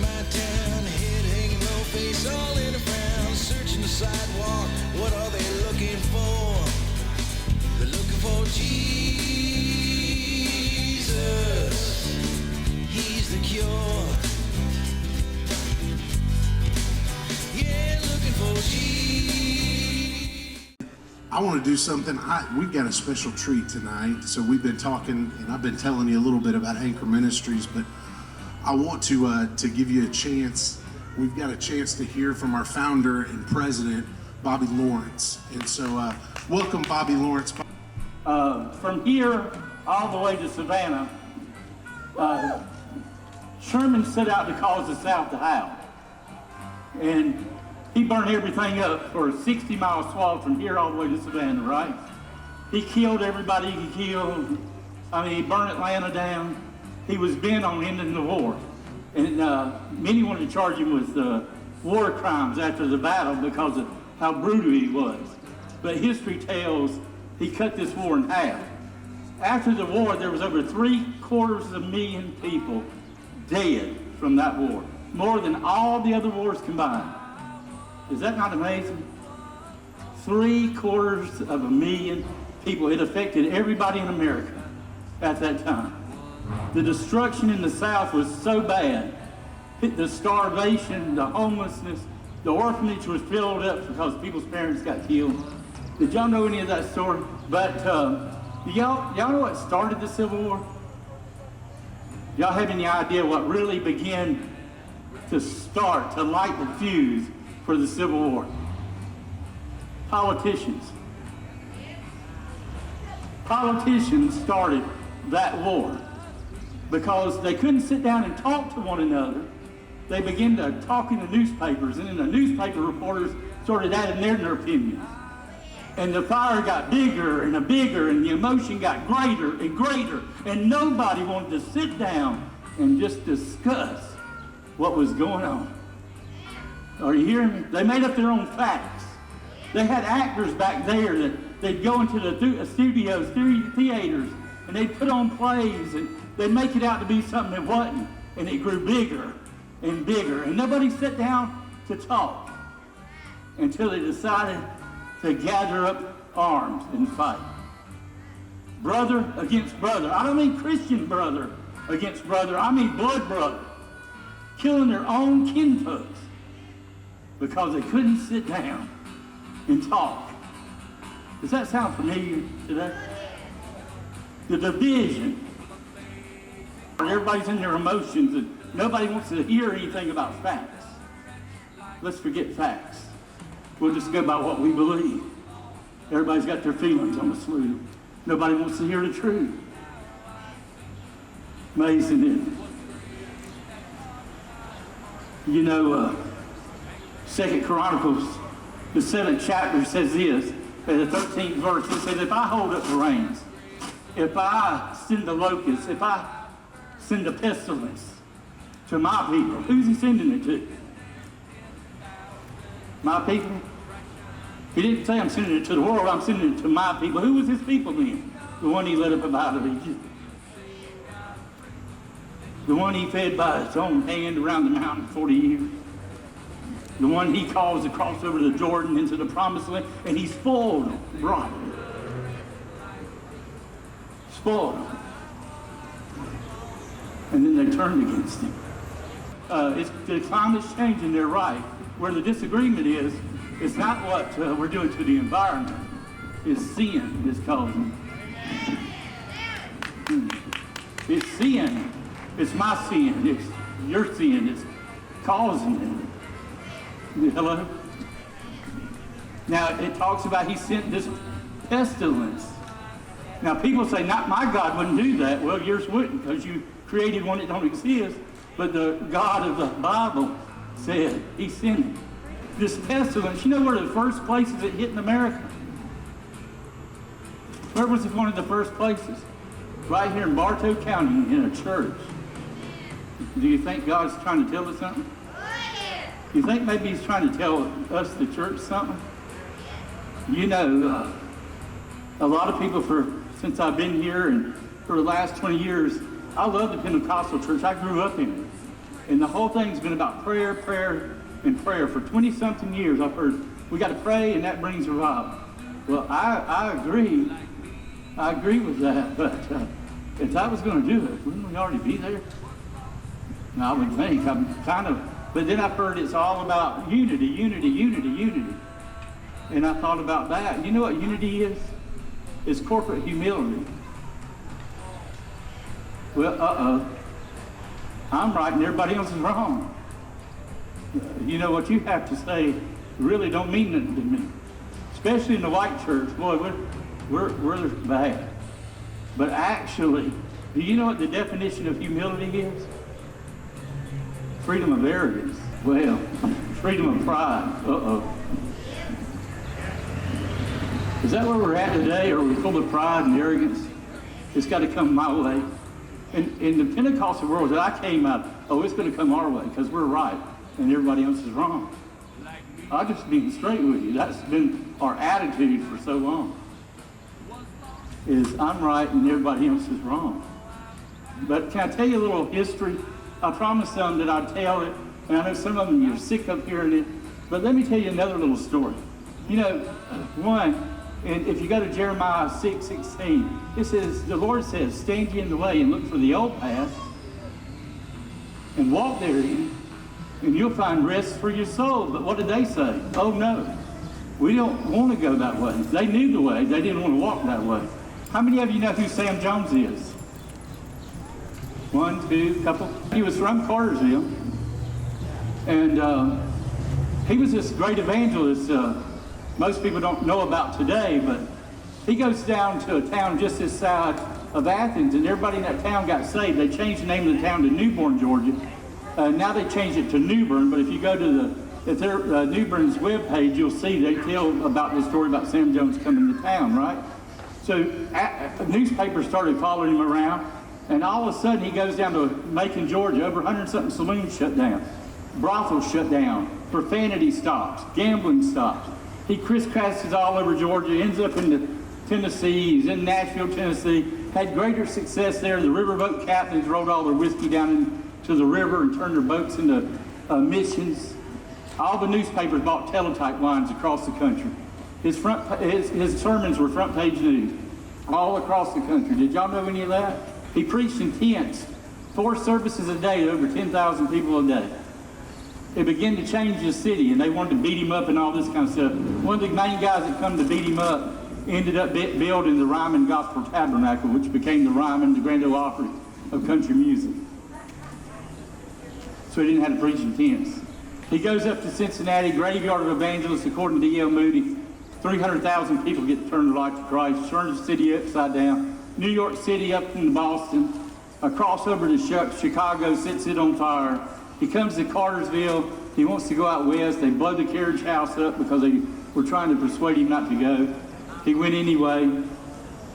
my town, head hanging low, face all in a frown, searching the sidewalk. What are they looking for? They're looking for Jesus. He's the cure. Yeah, looking for Jesus. I want to do something. We've got a special treat tonight. So we've been talking, and I've been telling you a little bit about Anchor Ministries, but I want to give you a chance. We've got a chance to hear from our founder and president, Bobby Lawrence. And so welcome, Bobby Lawrence. From here all the way to Savannah, Sherman set out to cause the South to howl. And he burned everything up for a 60-mile swath from here all the way to Savannah, right? He killed everybody he could kill. I mean, he burned Atlanta down. He was bent on ending the war. And many wanted to charge him with war crimes after the battle because of how brutal he was. But history tells he cut this war in half. After the war, there was over 750,000 people dead from that war, more than all the other wars combined. Is that not amazing? 750,000 people. It affected everybody in America at that time. The destruction in the South was so bad. The starvation, the homelessness, the orphanage was filled up because people's parents got killed. Did y'all know any of that story? But y'all know what started the Civil War? Y'all have any idea what really began to light the fuse for the Civil War? Politicians. Politicians started that war because they couldn't sit down and talk to one another. They began to talk in the newspapers, and then the newspaper reporters started adding their opinions. And the fire got bigger and bigger, and the emotion got greater and greater, and nobody wanted to sit down and just discuss what was going on. Are you hearing me? They made up their own facts. They had actors back there that they'd go into the studios, theaters, and they'd put on plays, and they'd make it out to be something it wasn't, and it grew bigger and bigger, and nobody sat down to talk until they decided to gather up arms and fight. Brother against brother. I don't mean Christian brother against brother. I mean blood brother. Killing their own kinfolks because they couldn't sit down and talk. Does that sound familiar today? The division. Everybody's in their emotions and nobody wants to hear anything about facts. Let's forget facts. We'll just go by what we believe. Everybody's got their feelings on the sleeve. Nobody wants to hear the truth. Amazing, isn't it? You know, 2 Chronicles, the 7th chapter says this, in the 13th verse, it says, if I hold up the reins, if I send the locusts, if I send the pestilence to my people, who's he sending it to? My people? He didn't say I'm sending it to the world, I'm sending it to my people. Who was his people then? The one he led up out of Egypt. The one he fed by his own hand around the mountain for 40 years. The one he caused to cross over the Jordan into the promised land, and he spoiled them, brought them. Spoiled them. And then they turned against him. The climate's changing, they're right. Where the disagreement is, it's not what we're doing to the environment. It's sin is causing. It's sin. It's my sin. It's your sin. It's causing it. Hello? Now, it talks about he sent this pestilence. Now, people say, not my God wouldn't do that. Well, yours wouldn't, because you created one that don't exist. But the God of the Bible said he sent it. This pestilence, you know where the first places it hit in America? Where was it one of the first places? Right here in Bartow County in a church. Do you think God's trying to tell us something? Do you think maybe he's trying to tell us, the church, something? You know, a lot of people, since I've been here and for the last 20 years, I love the Pentecostal church. I grew up in it. And the whole thing's been about prayer, prayer, and prayer. For 20-something years, I've heard, we got to pray and that brings revival. Well, I agree. I agree with that, but if I was going to do it, wouldn't we already be there? No, I would think. I'm kind of, but then I've heard it's all about unity, unity, unity, unity. And I thought about that. You know what unity is? It's corporate humility. Well, I'm right and everybody else is wrong. You know what you have to say really don't mean nothing to me. Especially in the white church, boy, we're bad. But actually, do you know what the definition of humility is? Freedom of arrogance. Well, freedom of pride. Is that where we're at today? Are we full of pride and arrogance? It's got to come my way. In the Pentecostal world that I came out, it's going to come our way because we're right and everybody else is wrong. I'll just be straight with you. That's been our attitude for so long. Is I'm right and everybody else is wrong. But can I tell you a little history? I promised them that I'd tell it, and I know some of them you're sick of hearing it, but let me tell you another little story. You know, one, and if you go to Jeremiah 6:16, it says, the Lord says, stand ye in the way and look for the old path and walk therein, and you'll find rest for your soul. But what did they say? Oh no, we don't want to go that way. They knew the way, they didn't want to walk that way. How many of you know who Sam Jones is? One, two, couple. He was from Cartersville, and he was this great evangelist. Most people don't know about today, but he goes down to a town just this side of Athens, and everybody in that town got saved. They changed the name of the town to Newbern, Georgia. Now they changed it to Newbern, but if you go to their Newbern's webpage, you'll see they tell about the story about Sam Jones coming to town, right? So newspapers started following him around, and all of a sudden he goes down to Macon, Georgia. Over 100-something saloons shut down, brothels shut down, profanity stops, gambling stops. He crisscrosses all over Georgia, ends up in Tennessee. He's in Nashville, Tennessee. Had greater success there. The riverboat captains rolled all their whiskey down into the river and turned their boats into missions. All the newspapers bought teletype lines across the country. His sermons were front page news all across the country. Did y'all know any of that? He preached in tents, 4 services a day, over 10,000 people a day. It began to change the city, and they wanted to beat him up and all this kind of stuff. One of the main guys that come to beat him up ended up building the Ryman Gospel Tabernacle, which became the Ryman, the Grand Ole Opry of country music. So he didn't have to preach in tents. He goes up to Cincinnati, graveyard of evangelists, according to D.L. Moody. 300,000 people get to turn their life to Christ, turns the city upside down. New York City up into Boston, across over to shucks, Chicago, sets it on fire. He comes to Cartersville. He wants to go out west. They blow the carriage house up because they were trying to persuade him not to go. He went anyway.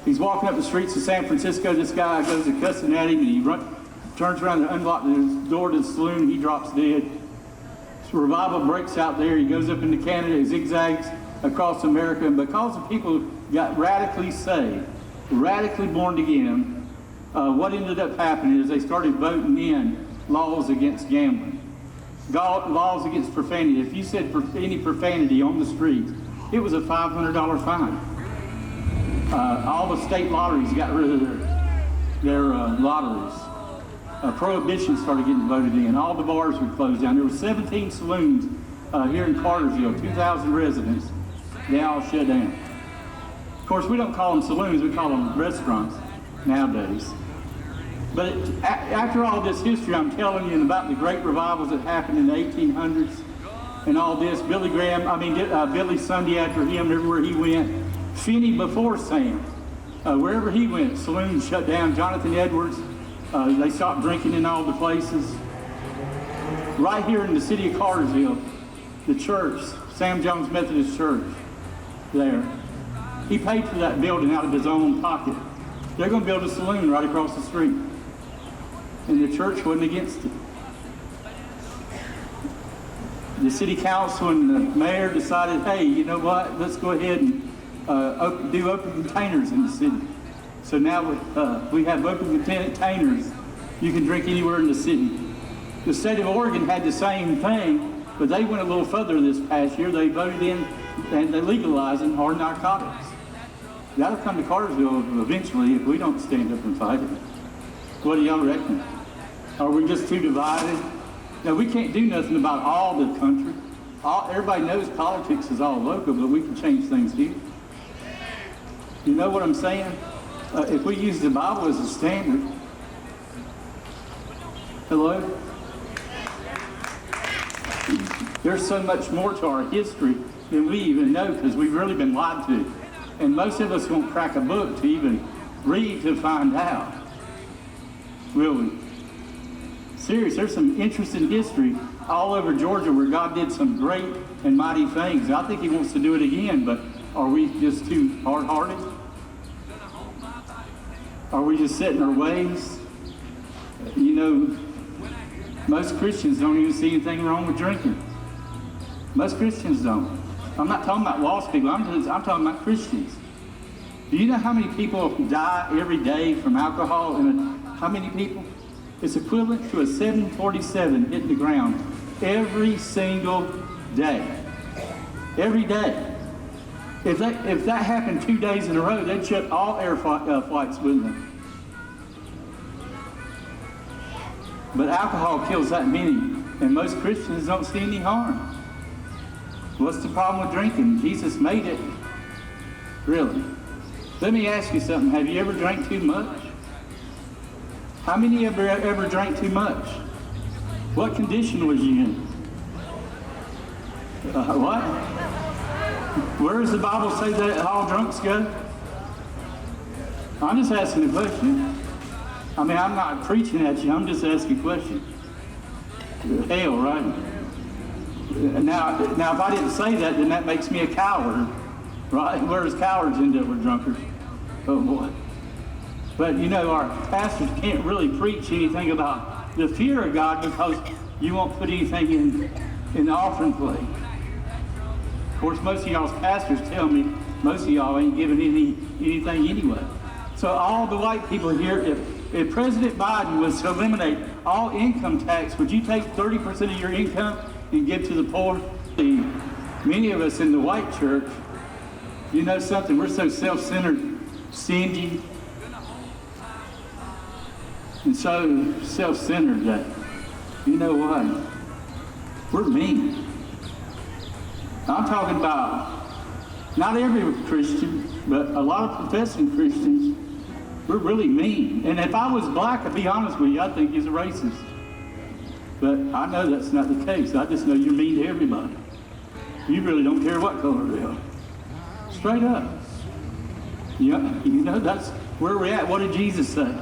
He's walking up the streets of San Francisco. This guy goes to cussing at him, and he turns around and unlocks the door to the saloon. He drops dead. So revival breaks out there. He goes up into Canada. He zigzags across America. And because the people got radically saved, radically born again, what ended up happening is they started voting in laws against gambling, laws against profanity. If you said any profanity on the streets, it was a $500 fine. All the state lotteries got rid of their lotteries. Prohibition started getting voted in. All the bars were closed down. There were 17 saloons here in Cartersville, 2,000 residents. They all shut down. Of course, we don't call them saloons, we call them restaurants nowadays. But after all this history I'm telling you about the great revivals that happened in the 1800s and all this, Billy Sunday after him, everywhere he went, Finney before Sam, wherever he went, saloons shut down. Jonathan Edwards, they stopped drinking in all the places. Right here in the city of Cartersville, the church, Sam Jones Methodist Church, there, he paid for that building out of his own pocket. They're going to build a saloon right across the street. And the church wasn't against it. The city council and the mayor decided, hey, you know what, let's go ahead and do open containers in the city. So now we have open containers. You can drink anywhere in the city. The state of Oregon had the same thing, but they went a little further this past year. They voted in and they legalizing hard narcotics. That'll come to Cartersville eventually if we don't stand up and fight it. What do y'all reckon? Are we just too divided? Now, we can't do nothing about all the country. Everybody knows politics is all local, but we can change things here. You know what I'm saying? If we use the Bible as a standard. Hello? There's so much more to our history than we even know because we've really been lied to. And most of us won't crack a book to even read to find out. Will we? Serious, there's some interesting history all over Georgia where God did some great and mighty things. I think he wants to do it again, but are we just too hard-hearted? Are we just set in our ways? You know, most Christians don't even see anything wrong with drinking. Most Christians don't. I'm not talking about lost people, I'm talking about Christians. Do you know how many people die every day from alcohol? How many people? It's equivalent to a 747 hitting the ground every single day. Every day. If that happened 2 days in a row, they'd shut all air flights, wouldn't they? But alcohol kills that many, and most Christians don't see any harm. What's the problem with drinking? Jesus made it. Really. Let me ask you something. Have you ever drank too much? How many of you ever drank too much? What condition was you in? What? Where does the Bible say that all drunks go? I'm just asking a question. I mean, I'm not preaching at you. I'm just asking a question. Hell, right? Now, if I didn't say that, then that makes me a coward, right? Whereas cowards end up with drunkards. Oh, boy. But, you know, our pastors can't really preach anything about the fear of God because you won't put anything in the offering plate. Of course, most of y'all's pastors tell me most of y'all ain't giving anything anyway. So all the white people here, if President Biden was to eliminate all income tax, would you take 30% of your income and give to the poor? Many of us in the white church, you know something, we're so self-centered, stingy, and so self-centered that, you know what, we're mean. I'm talking about not every Christian, but a lot of professing Christians, we're really mean. And if I was black, to be honest with you, I'd think he's a racist. But I know that's not the case. I just know you're mean to everybody. You really don't care what color they are. Straight up. You know, that's where we're at. What did Jesus say?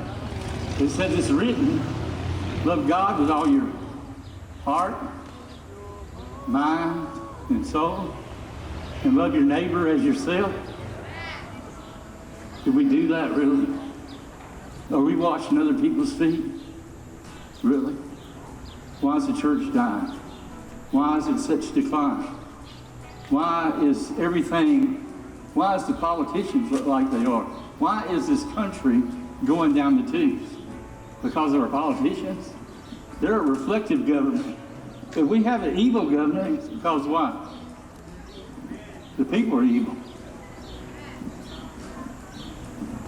It says it's written, love God with all your heart, mind, and soul, and love your neighbor as yourself. Did we do that, really? Are we washing other people's feet? Really? Why is the church dying? Why is it such decline? Why is the politicians look like they are? Why is this country going down the tubes? Because of our politicians? They're a reflective government. If we have an evil government, it's because why? The people are evil.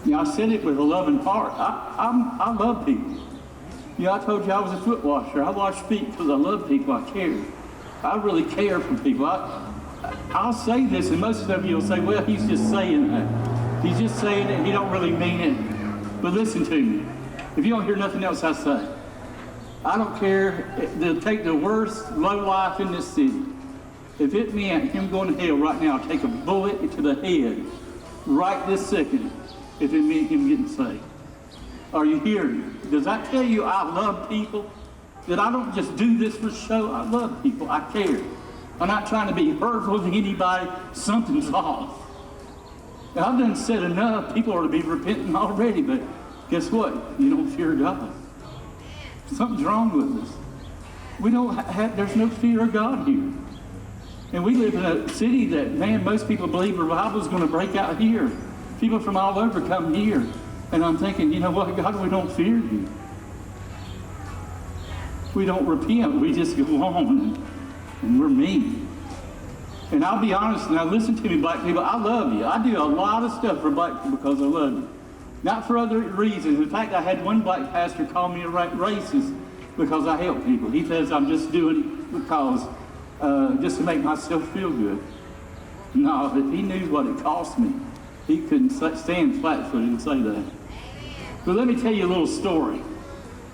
You know, I said it with a loving heart. I love people. You know, I told you I was a foot washer. I wash feet because I love people. I care. I really care for people. I'll say this, and most of you will say, well, he's just saying that. He's just saying it. He don't really mean it. But listen to me. If you don't hear nothing else I say, I don't care. They'll take the worst low life in this city. If it meant him going to hell right now, take a bullet to the head right this second, if it meant him getting saved. Are you hearing me? Does that tell you I love people? That I don't just do this for show? I love people. I care. I'm not trying to be hurtful to anybody. Something's off. Now, I've done said enough. People ought to be repenting already, but guess what? You don't fear God. Something's wrong with us. We don't have, there's no fear of God here. And we live in a city that, man, most people believe revival's going to break out here. People from all over come here. And I'm thinking, you know what, God, we don't fear you. we don't repent. We just go on, and we're mean. And I'll be honest, now listen to me, black people, I love you. I do a lot of stuff for black people because I love you. Not for other reasons. In fact, I had one black pastor call me a racist because I help people. He says I'm just doing it because, just to make myself feel good. No, if he knew what it cost me, he couldn't stand flat-footed and say that. But let me tell you a little story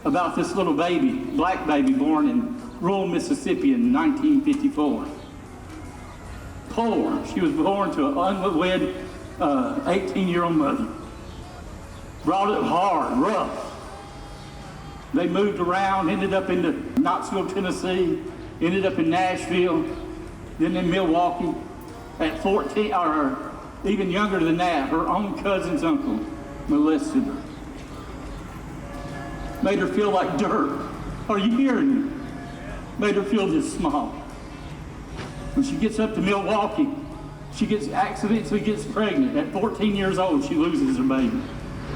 about this little baby, black baby born in rural Mississippi in 1954. Poor. She was born to an unwed 18-year-old mother. Brought up hard, rough. They moved around, ended up in Knoxville, Tennessee, ended up in Nashville, then in Milwaukee. At 14, or even younger than that, her own cousin's uncle molested her. Made her feel like dirt. Are you hearing me? Made her feel this small. When she gets up to Milwaukee, she accidentally gets pregnant. At 14 years old, she loses her baby.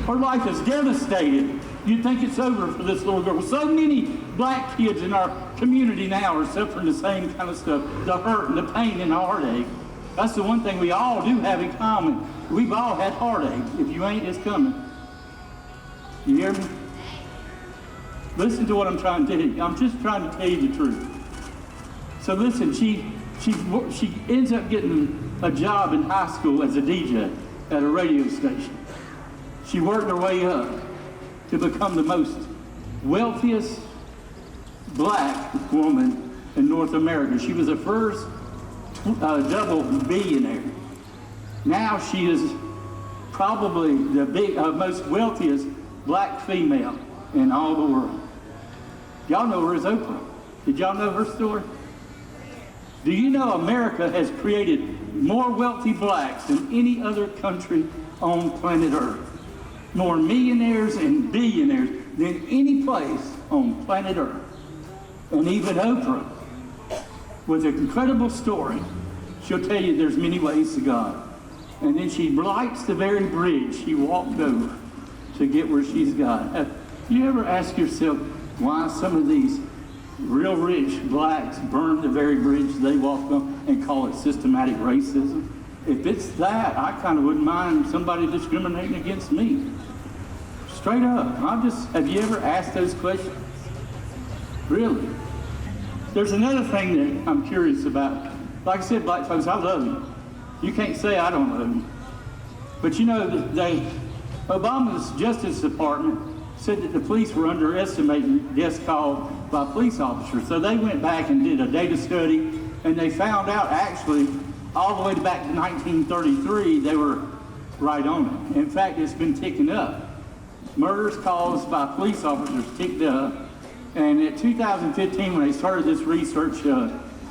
Her life is devastated. You'd think it's over for this little girl. So many black kids in our community now are suffering the same kind of stuff. The hurt and the pain and the heartache. That's the one thing we all do have in common. We've all had heartache. If you ain't, it's coming. You hear me? Listen to what I'm trying to tell you. I'm just trying to tell you the truth. So listen, she ends up getting a job in high school as a DJ at a radio station. She worked her way up to become the most wealthiest black woman in North America. She was the first double billionaire. Now she is probably the most wealthiest black female in all the world. Y'all know her as Oprah. Did y'all know her story? Do you know America has created more wealthy blacks than any other country on planet Earth? More millionaires and billionaires than any place on planet Earth. And even Oprah, with an incredible story, she'll tell you there's many ways to God. And then she lights the very bridge she walked over to get where she's got. Have you ever asked yourself why some of these real rich blacks burned the very bridge they walked on and call it systematic racism? If it's that, I kind of wouldn't mind somebody discriminating against me. Straight up. Have you ever asked those questions? Really? There's another thing that I'm curious about. Like I said, black folks, I love you. You can't say I don't love you. But you know, Obama's Justice Department said that the police were underestimating deaths caused by police officers. So they went back and did a data study, and they found out actually all the way back to 1933, they were right on it. In fact, it's been ticking up. Murders caused by police officers ticked up. And in 2015, when they started this research,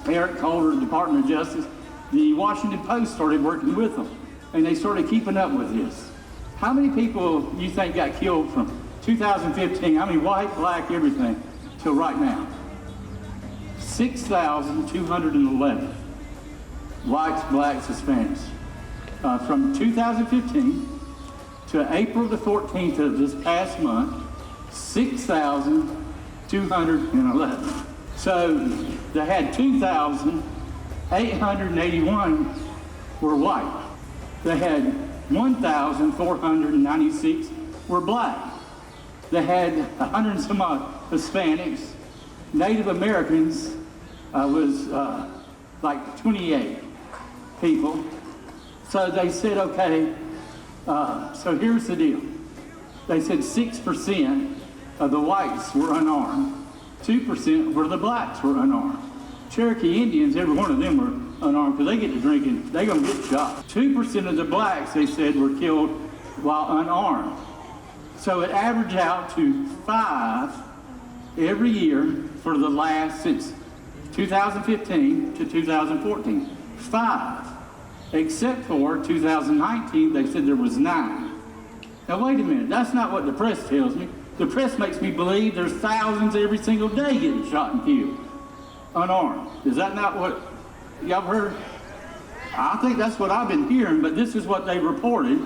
Eric Calder, the Department of Justice, the Washington Post started working with them. And they started keeping up with this. How many people you think got killed from 2015, I mean white, black, everything, till right now? 6,211. Whites, blacks, Hispanics. From 2015 to April the 14th of this past month, 6,211. So they had 2,881 were white. They had 1,496 were black. They had 100 and some odd Hispanics. Native Americans was like 28 people. So they said, okay, so here's the deal. They said 6% of the whites were unarmed. 2% were the blacks were unarmed. Cherokee Indians, every one of them were unarmed because they get to drinking, they're going to get shot. 2% of the blacks, they said, were killed while unarmed. So it averaged out to 5 every year for the last, since 2015 to 2014. 5. Except for 2019, they said there was 9. Now wait a minute, that's not what the press tells me. The press makes me believe there's thousands every single day getting shot and killed, unarmed. Is that not what y'all heard? I think that's what I've been hearing, but this is what they reported.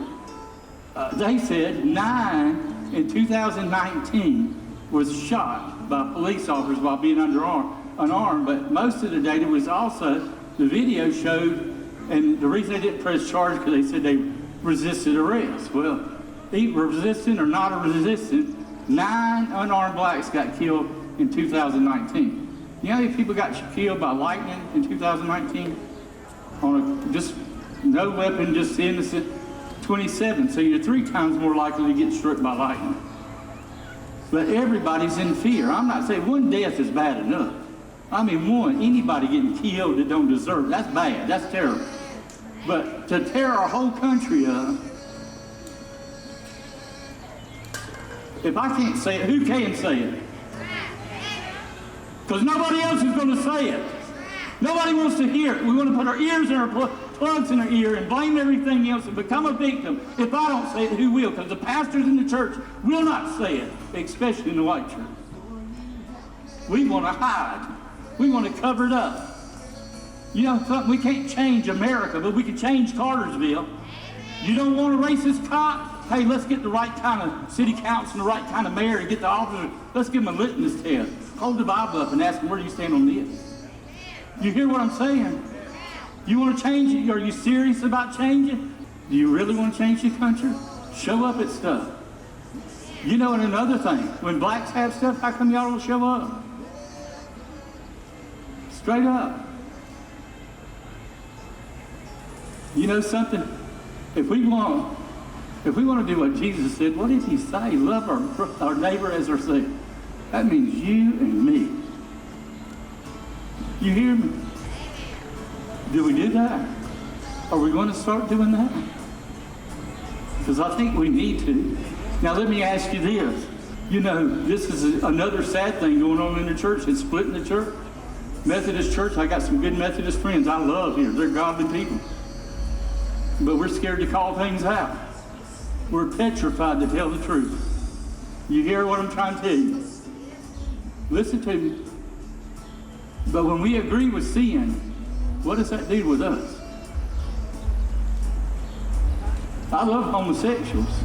They said 9 in 2019 was shot by police officers while being unarmed, but most of the data was also, the video showed, and the reason they didn't press charge because they said they resisted arrest. Well, either resisting or not resisting, 9 unarmed blacks got killed in 2019. You know how many people got killed by lightning in 2019? On just no weapon, just innocent, 27. So you're 3 times more likely to get struck by lightning. But everybody's in fear. I'm not saying one death is bad enough. I mean, anybody getting killed that don't deserve it, that's bad, that's terrible. But to tear our whole country up, if I can't say it, who can say it? Because nobody else is going to say it. Nobody wants to hear it. We want to put our ears in our plugs in our ear and blame everything else and become a victim. If I don't say it, who will? Because the pastors in the church will not say it, especially in the white church. We want to hide. We want to cover it up. You know, we can't change America, but we can change Cartersville. You don't want a racist cop? Hey, let's get the right kind of city council and the right kind of mayor and get the officer. Let's give them a litmus test. Hold the Bible up and ask them, where do you stand on this? You hear what I'm saying? You want to change it? Are you serious about changing? Do you really want to change your country? Show up at stuff. You know, and another thing, when blacks have stuff, how come y'all don't show up? Straight up. You know something? If we want to do what Jesus said, what did he say? Love our neighbor as ourselves. That means you and me. You hear me? Do we do that? Are we going to start doing that? Because I think we need to. Now let me ask you this. You know, this is another sad thing going on in the church. It's splitting the church. Methodist church, I got some good Methodist friends I love here. They're godly people. But we're scared to call things out. We're petrified to tell the truth. You hear what I'm trying to tell you? Listen to me. But when we agree with sin, what does that do with us? I love homosexuals.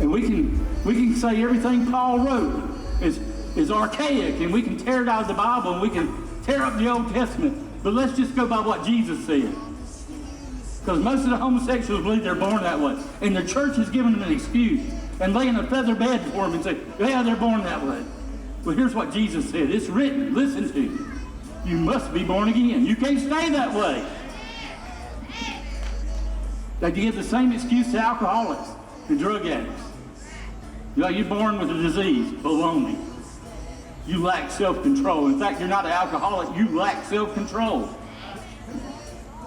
And we can say everything Paul wrote is archaic, and we can tear it out of the Bible, and we can tear up the Old Testament. But let's just go by what Jesus said. Because most of the homosexuals believe they're born that way. And the church is giving them an excuse and laying a feather bed for them and say, yeah, they're born that way. Well, here's what Jesus said. It's written. Listen to me. You must be born again. You can't stay that way. They give the same excuse to alcoholics and drug addicts. You know, you're born with a disease. Baloney. You lack self-control. In fact, you're not an alcoholic. You lack self-control.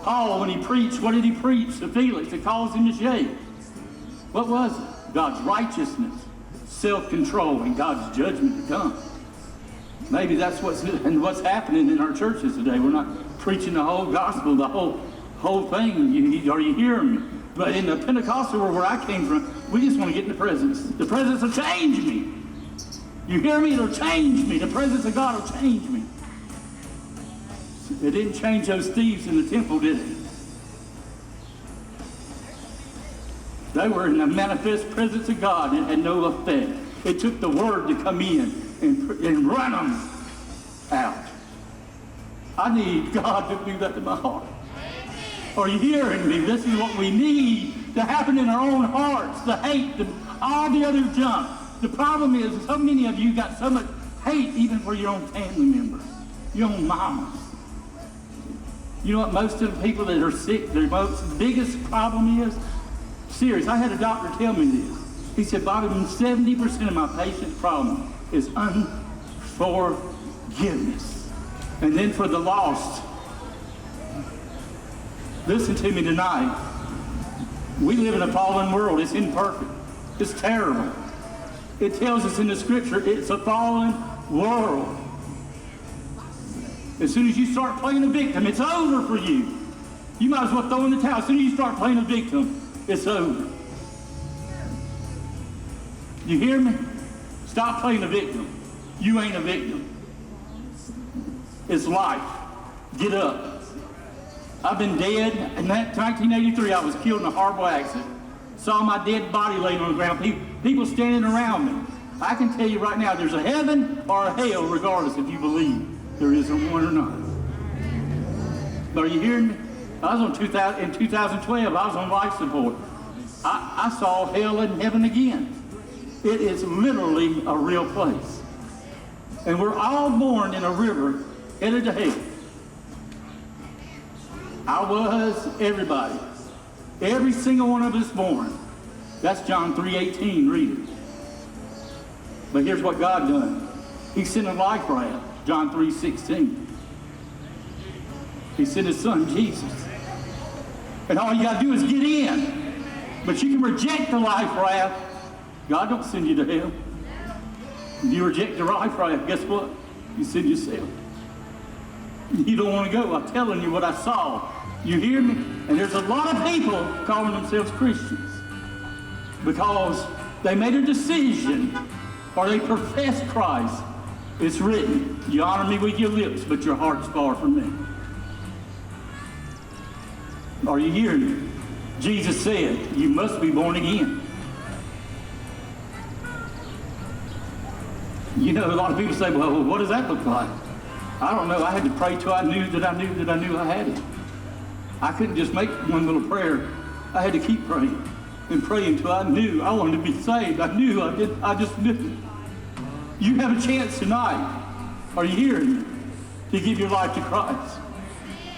Paul, when he preached, what did he preach to Felix that caused him to shake? What was it? God's righteousness, self-control, and God's judgment to come. Maybe that's what's happening in our churches today. We're not preaching the whole gospel, the whole thing. Are you hearing me? But in the Pentecostal world where I came from, we just want to get in the presence. The presence will change me. You hear me? It'll change me. The presence of God will change me. It didn't change those thieves in the temple, did it? They were in the manifest presence of God and had no effect. It took the word to come in and run them out. I need God to do that to my heart. Are you hearing me? This is what we need to happen in our own hearts. The hate, all the other junk. The problem is so many of you got so much hate even for your own family members, your own mamas. You know what most of the people that are sick, their most biggest problem is? Serious. I had a doctor tell me this. He said, Bobby, 70% of my patient's problem is unforgiveness. And then for the lost, listen to me tonight. We live in a fallen world. It's imperfect. It's terrible. It tells us in the scripture, it's a fallen world. As soon as you start playing a victim, it's over for you. You might as well throw in the towel. As soon as you start playing a victim, it's over. You hear me? Stop playing a victim. You ain't a victim. It's life. Get up. I've been dead. In 1983, I was killed in a horrible accident. Saw my dead body laying on the ground. People standing around me. I can tell you right now, there's a heaven or a hell, regardless if you believe there isn't one or not. Are you hearing me? In 2012, I was on life support. I saw hell and heaven again. It is literally a real place. And we're all born in a river headed to hell. I was, everybody. Every single one of us born. That's John 3:18, read it. But here's what God done. He sent a life raft, John 3:16. He sent his son, Jesus. And all you got to do is get in. But you can reject the life raft. God don't send you to hell. If you reject the life raft, guess what? You send yourself. You don't want to go. I'm telling you what I saw. You hear me? And there's a lot of people calling themselves Christians because they made a decision or they profess Christ. It's written, you honor me with your lips, but your heart's far from me. Are you hearing me? Jesus said, you must be born again. You know, a lot of people say, well, what does that look like? I don't know. I had to pray till I knew that I knew I had it. I couldn't just make one little prayer. I had to keep praying and praying until I knew I wanted to be saved. I just knew. You have a chance tonight. Are you hearing me? To give your life to Christ.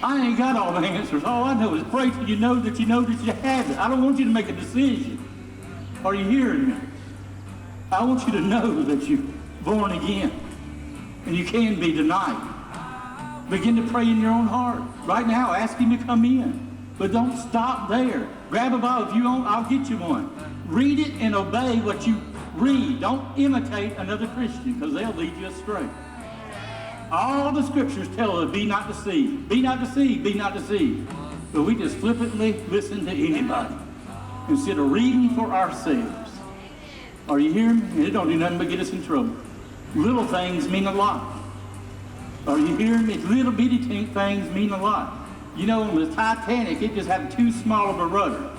I ain't got all the answers. All I know is pray till you know that you have it. I don't want you to make a decision. Are you hearing me? I want you to know that you're born again. And you can be tonight. Begin to pray in your own heart. Right now, ask him to come in. But don't stop there. Grab a Bible. If you won't, I'll get you one. Read it and obey what you read. Don't imitate another Christian because they'll lead you astray. All the scriptures tell us, be not deceived. Be not deceived, be not deceived. But we just flippantly listen to anybody instead of reading for ourselves. Are you hearing me? It don't do nothing but get us in trouble. Little things mean a lot. Are you hearing me? Little bitty things mean a lot. You know, on the Titanic, it just had too small of a rudder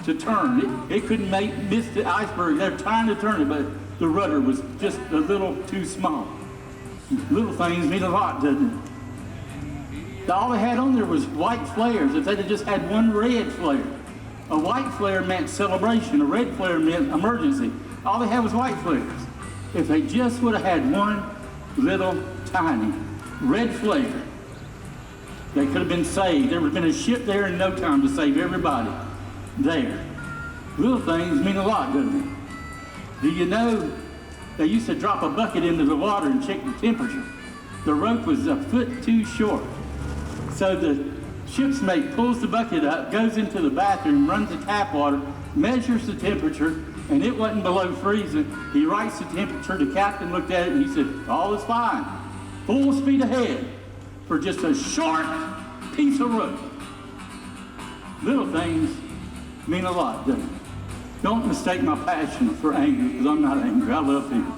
to turn. It couldn't miss the iceberg. They're trying to turn it, but the rudder was just a little too small. Little things mean a lot, doesn't it? All they had on there was white flares. If they'd have just had one red flare. A white flare meant celebration. A red flare meant emergency. All they had was white flares. If they just would have had one little tiny red flare, they could have been saved. There would have been a ship there in no time to save everybody there. Little things mean a lot, doesn't it? Do you know they used to drop a bucket into the water and check the temperature? The rope was a foot too short. So the ship's mate pulls the bucket up, goes into the bathroom, runs the tap water, measures the temperature, and it wasn't below freezing. He writes the temperature. The captain looked at it and he said, all is fine. Full speed ahead for just a short piece of rope. Little things mean a lot, don't they? Don't mistake my passion for anger, because I'm not angry. I love people.